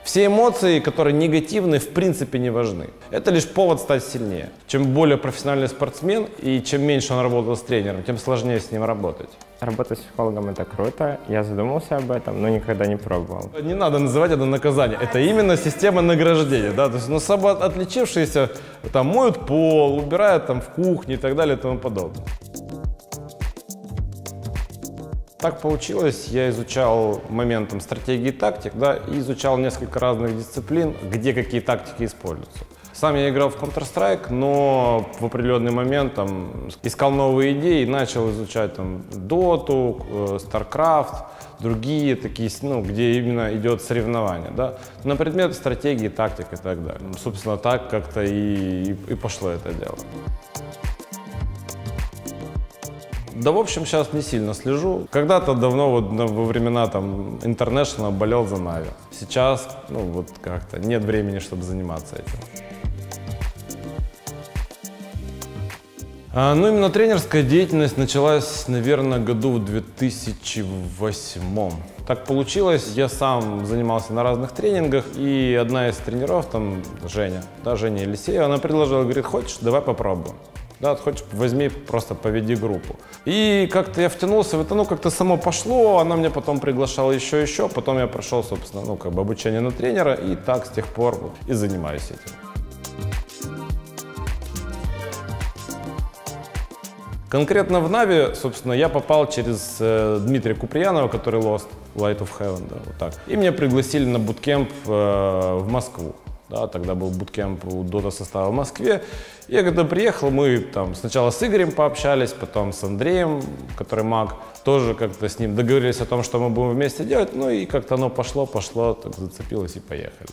Все эмоции, которые негативны, в принципе не важны. Это лишь повод стать сильнее. Чем более профессиональный спортсмен и чем меньше он работал с тренером, тем сложнее с ним работать. Работать с психологом – это круто. Я задумался об этом, но никогда не пробовал. Не надо называть это наказание. Это именно система награждения. Да? То есть, самоотличившиеся там, моют пол, убирают там, в кухне и так далее и тому подобное. Так получилось, я изучал моментом стратегии и тактик, да, и изучал несколько разных дисциплин, где какие тактики используются. Сам я играл в Counter-Strike, но в определенный момент там, искал новые идеи и начал изучать там, Dota, StarCraft, другие такие, где именно идет соревнование, да, на предмет стратегии, тактик и так далее. Собственно, так как-то и пошло это дело. Да, в общем, сейчас не сильно слежу. Когда-то давно, во времена там International, болел за Нави. Сейчас, как-то нет времени, чтобы заниматься этим. Именно тренерская деятельность началась, наверное, году в 2008. Так получилось, я сам занимался на разных тренингах, и одна из тренеров, там, Женя Елисеева, она предложила, говорит, хочешь, давай попробуем. Да, хочешь, возьми, просто поведи группу. И как-то я втянулся в это, как-то само пошло, она меня потом приглашала еще, потом я прошел, собственно, обучение на тренера, и так с тех пор и занимаюсь этим. Конкретно в Нави, собственно, я попал через Дмитрия Куприянова, который Lost, Light of Heaven, да, вот так. И меня пригласили на буткемп в Москву. Да, тогда был буткемп у Dota состава в Москве. Я когда приехал, мы там сначала с Игорем пообщались, потом с Андреем, который маг, тоже как-то с ним договорились о том, что мы будем вместе делать. И как-то оно пошло, так зацепилось и поехали.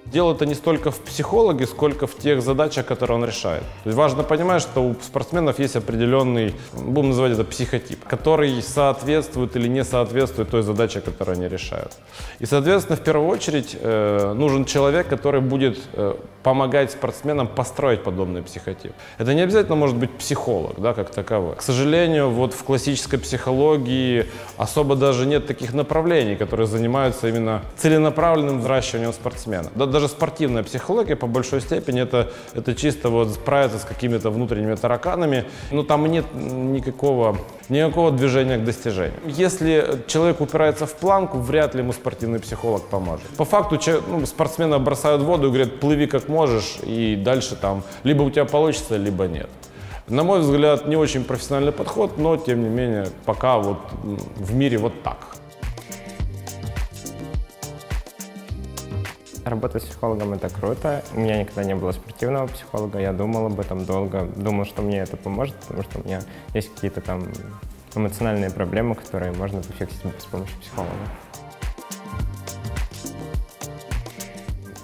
Дело-то не столько в психологе, сколько в тех задачах, которые он решает. То есть важно понимать, что у спортсменов есть определенный, будем называть это психотип, который соответствует или не соответствует той задаче, которую они решают. И, соответственно, в первую очередь нужен человек, который будет помогать спортсменам построить подобный психотип. Это не обязательно может быть психолог, да, как таковой. К сожалению, в классической психологии особо даже нет таких направлений, которые занимаются именно целенаправленным взращиванием спортсмена. Даже спортивная психология, по большой степени, это чисто справиться с какими-то внутренними тараканами, но там нет никакого движения к достижению. Если человек упирается в планку, вряд ли ему спортивный психолог поможет. По факту спортсмена бросают в воду и говорят, плыви как можешь, и дальше там либо у тебя получится, либо нет. На мой взгляд, не очень профессиональный подход, но тем не менее, пока в мире вот так. Работать с психологом – это круто. У меня никогда не было спортивного психолога, я думал об этом долго, думал, что мне это поможет, потому что у меня есть какие-то там эмоциональные проблемы, которые можно пофиксить с помощью психолога.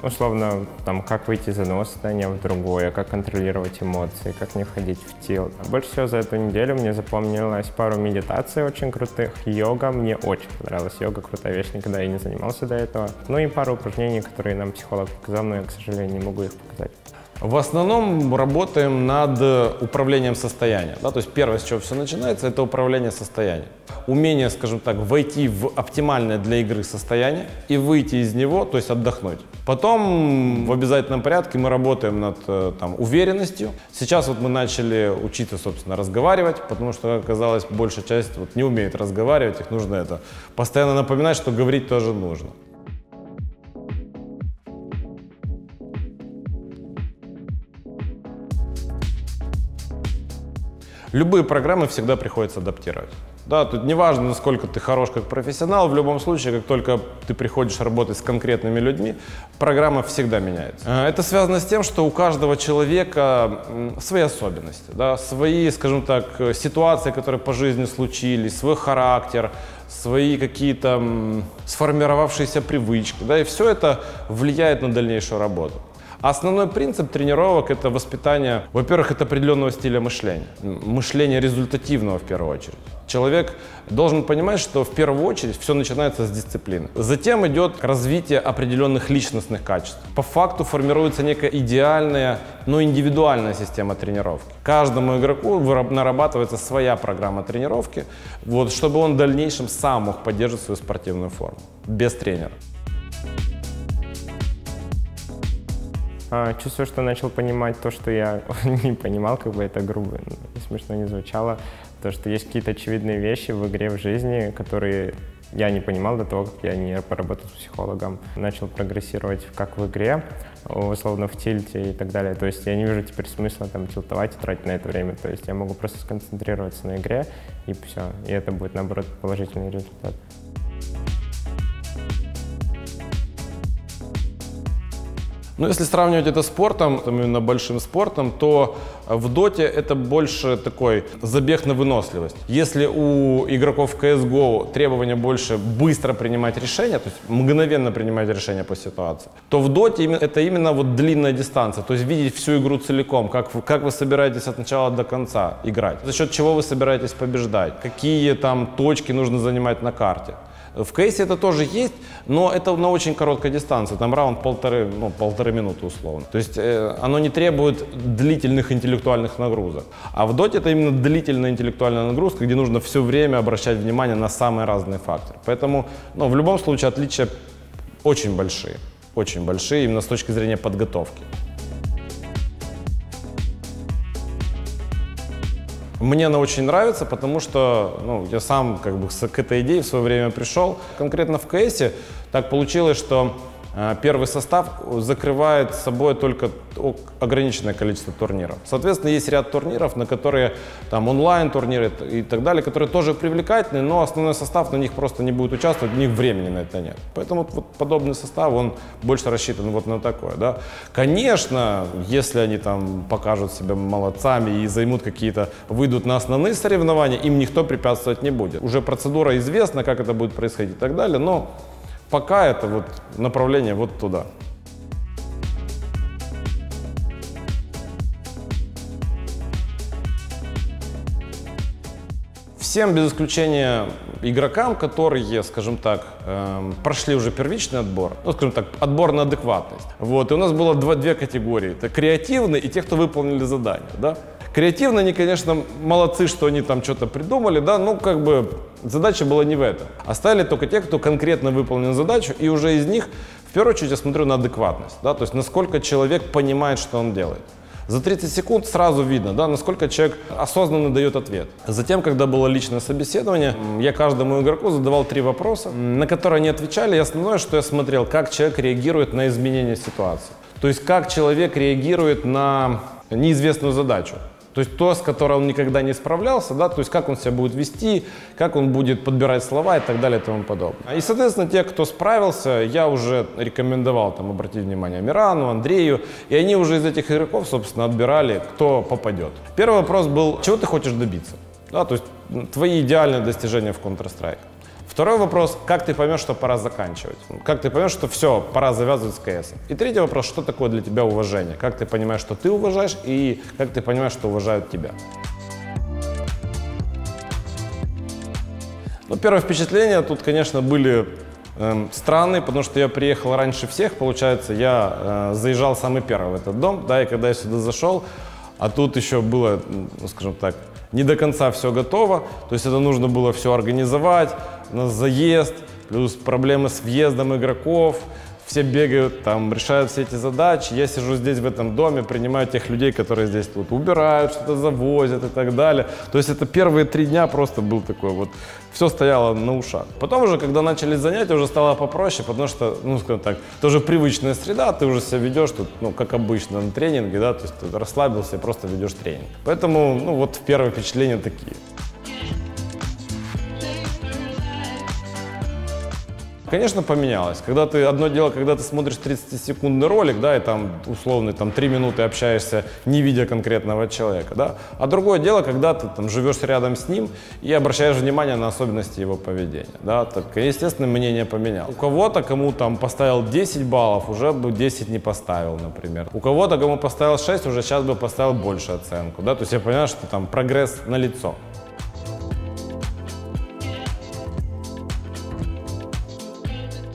Условно, как выйти из одного состояния в другое, как контролировать эмоции, как не входить в тил. Больше всего за эту неделю мне запомнилось пару медитаций очень крутых. Йога, мне очень понравилась. Йога – крутая вещь, никогда я не занимался до этого. И пару упражнений, которые нам психолог показал, но я, к сожалению, не могу их показать. В основном работаем над управлением состоянием. Да? То есть первое, с чего все начинается, это управление состоянием. Умение, скажем так, войти в оптимальное для игры состояние и выйти из него, то есть отдохнуть. Потом в обязательном порядке мы работаем над уверенностью. Сейчас мы начали учиться, собственно, разговаривать, потому что, как оказалось, большая часть не умеет разговаривать, их нужно постоянно напоминать, что говорить тоже нужно. Любые программы всегда приходится адаптировать. Да, тут не важно, насколько ты хорош как профессионал, в любом случае, как только ты приходишь работать с конкретными людьми, программа всегда меняется. Это связано с тем, что у каждого человека свои особенности, да, свои, скажем так, ситуации, которые по жизни случились, свой характер, свои какие-то сформировавшиеся привычки, да, и все это влияет на дальнейшую работу. Основной принцип тренировок – это воспитание, во-первых, это определенного стиля мышления результативного в первую очередь. Человек должен понимать, что в первую очередь все начинается с дисциплины. Затем идет развитие определенных личностных качеств. По факту формируется некая идеальная, но индивидуальная система тренировки. Каждому игроку нарабатывается своя программа тренировки, вот, чтобы он в дальнейшем сам мог поддерживать свою спортивную форму, без тренера. Чувствую, что начал понимать то, что я не понимал, как бы это грубо, смешно не звучало. То, что есть какие-то очевидные вещи в игре, в жизни, которые я не понимал до того, как я не поработал с психологом. Начал прогрессировать как в игре, условно в тильте и так далее. То есть я не вижу теперь смысла там тилтовать и тратить на это время. То есть я могу просто сконцентрироваться на игре и все. И это будет, наоборот, положительный результат. Ну, если сравнивать это с спортом, именно большим спортом, то в доте это больше такой забег на выносливость. Если у игроков CSGO требования больше быстро принимать решения, то есть мгновенно принимать решения по ситуации, то в доте это именно вот длинная дистанция, то есть видеть всю игру целиком, как вы собираетесь от начала до конца играть, за счет чего вы собираетесь побеждать, какие там точки нужно занимать на карте. В кейсе это тоже есть, но это на очень короткой дистанции, там раунд полторы минуты условно. То есть оно не требует длительных интеллектуальных нагрузок. А в доте это именно длительная интеллектуальная нагрузка, где нужно все время обращать внимание на самые разные факторы. Поэтому в любом случае отличия очень большие именно с точки зрения подготовки. Мне она очень нравится, потому что я сам к этой идее в свое время пришел. Конкретно в КСе так получилось, что первый состав закрывает с собой только ограниченное количество турниров. Соответственно, есть ряд турниров, на которые там онлайн-турниры и так далее, которые тоже привлекательны, но основной состав на них просто не будет участвовать, у них времени на это нет. Поэтому вот подобный состав, он больше рассчитан вот на такое. Да. Конечно, если они там покажут себя молодцами и займут какие-то, выйдут на основные соревнования, им никто препятствовать не будет. Уже процедура известна, как это будет происходить и так далее, но пока это вот направление вот туда. Всем без исключения игрокам, которые, скажем так, прошли уже первичный отбор, скажем так, отбор на адекватность. Вот, и у нас было две категории. Это креативные и те, кто выполнили задание. Да? Креативно они, конечно, молодцы, что они там что-то придумали, да, задача была не в этом. Оставили только те, кто конкретно выполнил задачу, и уже из них, в первую очередь, я смотрю на адекватность, да, то есть насколько человек понимает, что он делает. За 30 секунд сразу видно, да, насколько человек осознанно дает ответ. Затем, когда было личное собеседование, я каждому игроку задавал 3 вопроса, на которые они отвечали, и основное, что я смотрел, как человек реагирует на изменение ситуации. То есть, как человек реагирует на неизвестную задачу. То есть то, с которой он никогда не справлялся, да, то есть как он себя будет вести, как он будет подбирать слова и так далее и тому подобное. И, соответственно, те, кто справился, я уже рекомендовал там обратить внимание Мирану, Андрею, и они уже из этих игроков, собственно, отбирали, кто попадет. Первый вопрос был, чего ты хочешь добиться? Да, то есть твои идеальные достижения в Counter-Strike. Второй вопрос, как ты поймешь, что пора заканчивать? Как ты поймешь, что все, пора завязывать с КС? И третий вопрос, что такое для тебя уважение? Как ты понимаешь, что ты уважаешь, и как ты понимаешь, что уважают тебя? Первое впечатление тут, конечно, были странные, потому что я приехал раньше всех, получается, я заезжал самый первый в этот дом, да, и когда я сюда зашел, а тут еще было, скажем так, не до конца все готово, то есть это нужно было все организовать, на заезд, плюс проблемы с въездом игроков, все бегают, там, решают все эти задачи, я сижу здесь в этом доме, принимаю тех людей, которые здесь тут убирают, что-то завозят и так далее. То есть это первые 3 дня просто был такой вот, все стояло на ушах. Потом уже, когда начались занятия, уже стало попроще, потому что, скажем так, тоже привычная среда, ты уже себя ведешь тут, как обычно на тренинге, да, то есть ты расслабился и просто ведешь тренинг. Поэтому, вот первые впечатления такие. Конечно, поменялось. Одно дело, когда ты смотришь 30-секундный ролик, да, и там условно 3 минуты общаешься, не видя конкретного человека, да. А другое дело, когда ты там живешь рядом с ним и обращаешь внимание на особенности его поведения, да. Так, естественно, мнение поменялось. У кого-то, кому там поставил 10 баллов, уже бы 10 не поставил, например. У кого-то, кому поставил 6, уже сейчас бы поставил большую оценку, да. То есть я понимаю, что там прогресс налицо.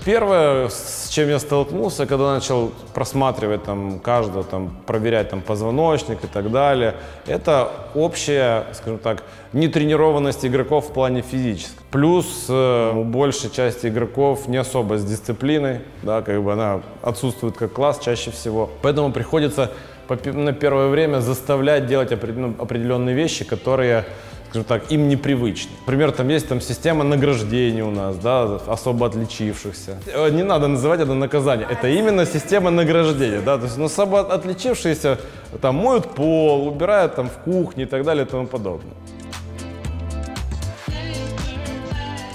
Первое, с чем я столкнулся, когда начал просматривать там каждого, там, проверять там позвоночник и так далее, это общая, скажем так, нетренированность игроков в плане физическом. Плюс у большей части игроков не особо с дисциплиной, да, как бы она отсутствует как класс чаще всего. Поэтому приходится на первое время заставлять делать определенные вещи, которые, скажем так, им непривычны. Например, там есть система награждения у нас, да, особо отличившихся. Не надо называть это наказание, это именно система награждения, да, то есть, особо отличившиеся там моют пол, убирают там в кухне и так далее и тому подобное.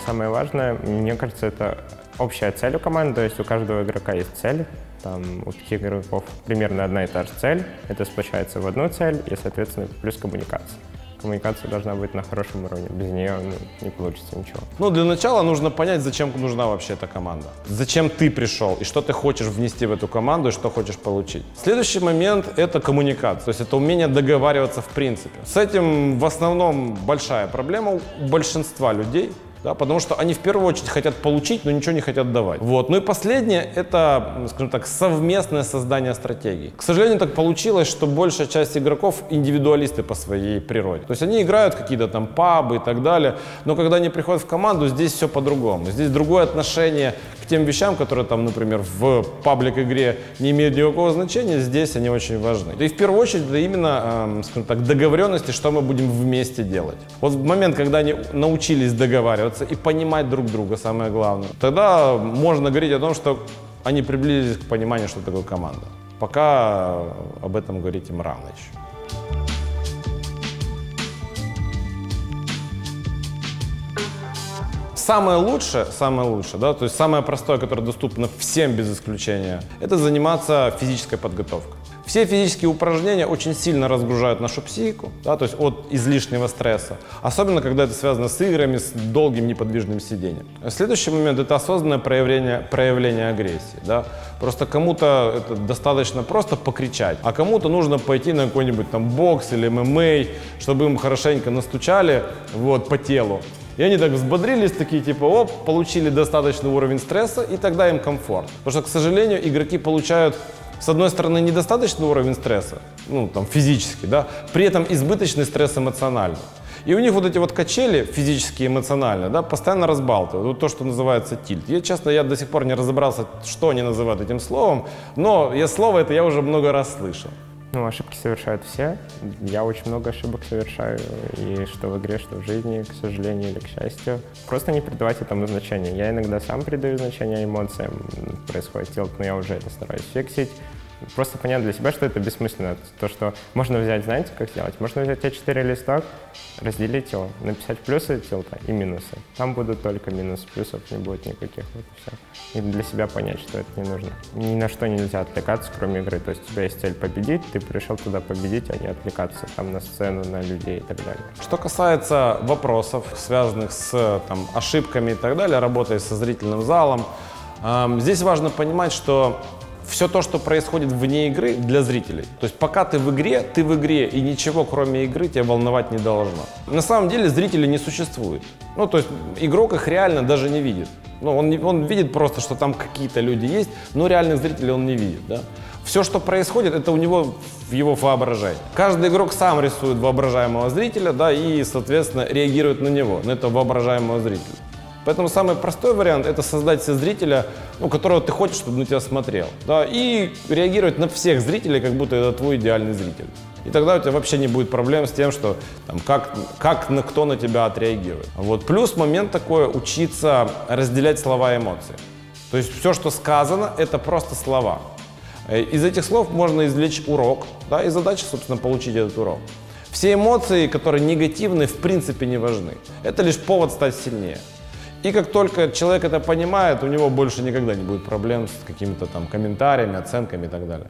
Самое важное, мне кажется, это общая цель у команды, то есть у каждого игрока есть цель. Там у таких игроков примерно одна и та же цель, это сплочается в одну цель и, соответственно, плюс коммуникация. Коммуникация должна быть на хорошем уровне, без нее не получится ничего. Ну, для начала нужно понять, зачем нужна вообще эта команда. Зачем ты пришел и что ты хочешь внести в эту команду и что хочешь получить. Следующий момент – это коммуникация, то есть это умение договариваться в принципе. С этим в основном большая проблема у большинства людей. Да, потому что они в первую очередь хотят получить, но ничего не хотят давать. Вот. Ну и последнее – это, скажем так, совместное создание стратегий. К сожалению, так получилось, что большая часть игроков – индивидуалисты по своей природе. То есть они играют какие-то там пабы и так далее, но когда они приходят в команду, здесь все по-другому. Здесь другое отношение к тем вещам, которые там, например, в паблик-игре не имеют никакого значения, здесь они очень важны. И в первую очередь это именно, скажем так, договоренности, что мы будем вместе делать. Вот в момент, когда они научились договариваться и понимать друг друга, самое главное, тогда можно говорить о том, что они приблизились к пониманию, что такое команда. Пока об этом говорить им рано еще. Самое лучшее, да, то есть самое простое, которое доступно всем без исключения, это заниматься физической подготовкой. Все физические упражнения очень сильно разгружают нашу психику, да, то есть от излишнего стресса, особенно когда это связано с играми, с долгим неподвижным сидением. Следующий момент – это осознанное проявление агрессии. Да. Просто кому-то это достаточно просто покричать, а кому-то нужно пойти на какой-нибудь там бокс или ММА, чтобы им хорошенько настучали вот, по телу. И они так взбодрились, такие типа, оп, получили достаточный уровень стресса, и тогда им комфорт. Потому что, к сожалению, игроки получают, с одной стороны, недостаточный уровень стресса, ну, там, физический, да, при этом избыточный стресс эмоциональный. И у них вот эти вот качели физические и эмоциональные, да, постоянно разбалтывают. Вот то, что называется тильт. Я до сих пор не разобрался, что они называют этим словом, но слово это я уже много раз слышал. Ну, ошибки совершают все. Я очень много ошибок совершаю, и что в игре, что в жизни, к сожалению или к счастью. Просто не придавать этому значения. Я иногда сам придаю значение эмоциям, происходит тилт, но я уже это стараюсь фиксить. Просто понять для себя, что это бессмысленно. То, что можно взять, знаете, как сделать? Можно взять А4 листок, разделить его, написать плюсы тилта и минусы. Там будут только минусы, плюсов не будет никаких, вот и все. И для себя понять, что это не нужно. Ни на что нельзя отвлекаться, кроме игры. То есть у тебя есть цель победить, ты пришел туда победить, а не отвлекаться там на сцену, на людей и так далее. Что касается вопросов, связанных с там, ошибками и так далее, работая со зрительным залом, здесь важно понимать, что все то, что происходит вне игры, для зрителей. То есть пока ты в игре, и ничего кроме игры тебя волновать не должно. На самом деле зрителей не существует. Ну, то есть игрок их реально даже не видит. Ну, он видит просто, что там какие-то люди есть, но реальных зрителей он не видит. Да? Все, что происходит, это у него в его воображении. Каждый игрок сам рисует воображаемого зрителя, да, и, соответственно, реагирует на него, на этого воображаемого зрителя. Поэтому самый простой вариант – это создать себе зрителя, ну, которого ты хочешь, чтобы на тебя смотрел. Да, и реагировать на всех зрителей, как будто это твой идеальный зритель. И тогда у тебя вообще не будет проблем с тем, что там, кто на тебя отреагирует. Вот. Плюс момент такой – учиться разделять слова и эмоции. То есть все, что сказано, это просто слова. Из этих слов можно извлечь урок, да, и задача, собственно, получить этот урок. Все эмоции, которые негативны, в принципе не важны. Это лишь повод стать сильнее. И как только человек это понимает, у него больше никогда не будет проблем с какими-то там комментариями, оценками и так далее.